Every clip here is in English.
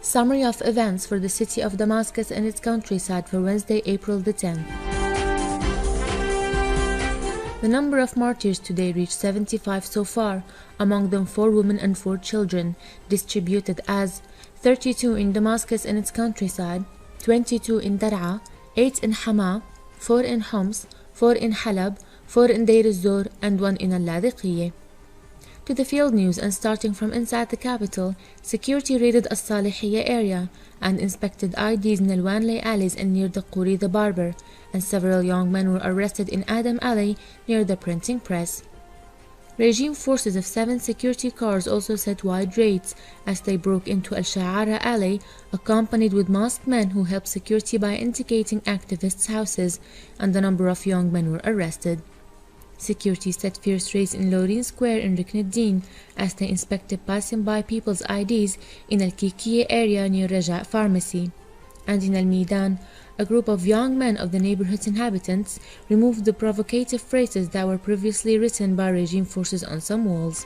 Summary of events for the city of Damascus and its countryside for Wednesday, April the 10th. The number of martyrs today reached 75 so far, among them 4 women and 4 children, distributed as 32 in Damascus and its countryside, 22 in Dar'a, 8 in Hama, 4 in Homs, 4 in Halab, 4 in Deir الزور, and 1 in Al-Ladiqiyya. To the field news, and starting from inside the capital, security raided Al-Salihiyya area and inspected IDs in Al-Wanley alleys and near the Quri the barber, and several young men were arrested in Adam Alley near the printing press. Regime forces of 7 security cars also set wide raids as they broke into Al-Sha'ara alley, accompanied with masked men who helped security by indicating activists' houses, and a number of young men were arrested. Security set fierce raids in Lorin Square in Rukn as they inspected passing by people's IDs in Al-Kikiyya area near Raja Pharmacy. And in Al-Midan, a group of young men of the neighborhood's inhabitants removed the provocative phrases that were previously written by regime forces on some walls.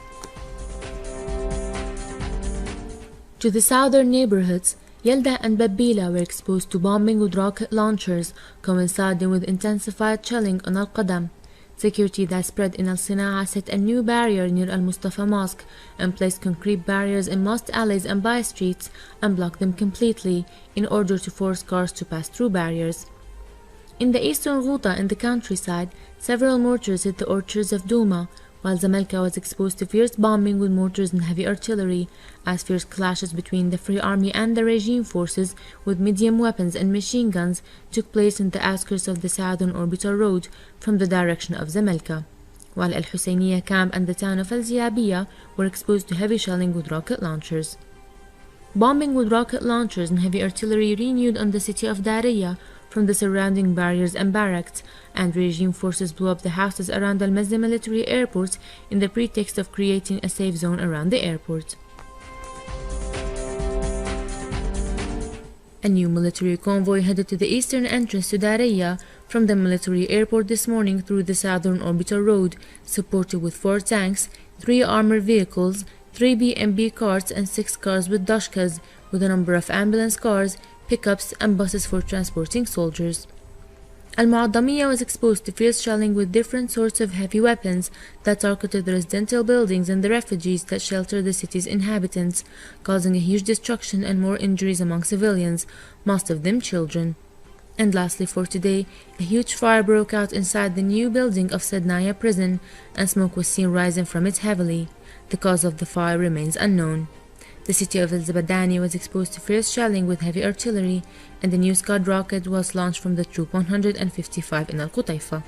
To the southern neighborhoods, Yelda and Babila were exposed to bombing with rocket launchers, coinciding with intensified shelling on Al-Qadam. Security that spread in Al-صناعة set a new barrier near Al-Mustafa Mosque and placed concrete barriers in mosque alleys and by streets and blocked them completely in order to force cars to pass through barriers. In the eastern Ghouta in the countryside, several mortars hit the orchards of Douma, while Zamalka was exposed to fierce bombing with mortars and heavy artillery, as fierce clashes between the Free Army and the regime forces with medium weapons and machine guns took place in the outskirts of the southern orbital road from the direction of Zamalka, while Al-Husseiniya camp and the town of Al-Ziyabiya were exposed to heavy shelling with rocket launchers. Bombing with rocket launchers and heavy artillery renewed on the city of Dariyah from the surrounding barriers and barracks, and regime forces blew up the houses around Al-Mazda military airport in the pretext of creating a safe zone around the airport. A new military convoy headed to the eastern entrance to Dariyah from the military airport this morning through the southern orbital road, supported with 4 tanks, 3 armored vehicles, 3 BMB carts and 6 cars with dashkas, with a number of ambulance cars, pickups and buses for transporting soldiers. Al-Mu'addamiyya was exposed to fierce shelling with different sorts of heavy weapons that targeted the residential buildings and the refugees that shelter the city's inhabitants, causing a huge destruction and more injuries among civilians, most of them children. And lastly for today, a huge fire broke out inside the new building of Sednaya prison, and smoke was seen rising from it heavily. The cause of the fire remains unknown. The city of El-Zabadani was exposed to fierce shelling with heavy artillery, and the new Scud rocket was launched from the Troop 155 in Al-Qutayfa.